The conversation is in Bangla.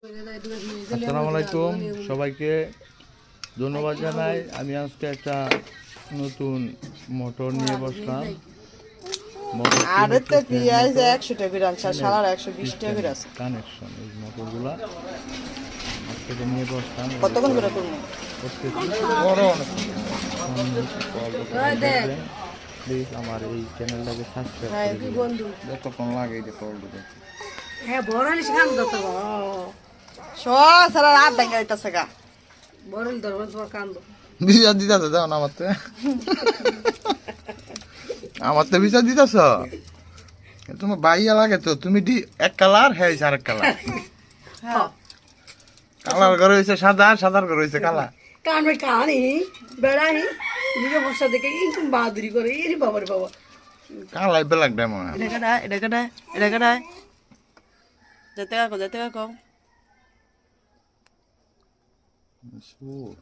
আসসালামু আলাইকুম, সবাইকে ধন্যবাদ জানাই। আমি আজকে একটা নতুন মোটর নিয়ে বসলাম। আরে তো পিঁয়াজ 100 টাকা করে আনছে, সালার 120 টাকা করে আছে। কানেকশন এই মোটরগুলা আজকে নিয়ে বসলাম। কতক্ষণ করে করবো? প্লিজ আমার এই চ্যানেলটাকে সাবস্ক্রাইব হ্যাঁ করে কি দিন। বন্ধু, যতক্ষণ লাগে এই যে করবো হ্যাঁ বড়ালিশ খান দত সারা রাত ভেঙে যাইতেছে গা। বড়াল ধরবেন তোমার কান্দ বিচার দিতেছ যাও না আমার তো বিচার দিতেছ তোমার বাইয়া লাগে তো তুমি এক কালার হ্যাঁ আরেক কালার হ্যাঁ কালার করে হয়েছে সাদা, সাদার করে হয়েছে কালা। কান ভাই কানি বেড়াই নিজে বর্ষা দেখে ইনকুম বাহাদুরি করে এরি বাবার বাবা কালাই বেলাক দেয় মনে হয়। এটা কাটায় যেতে কাকো সুর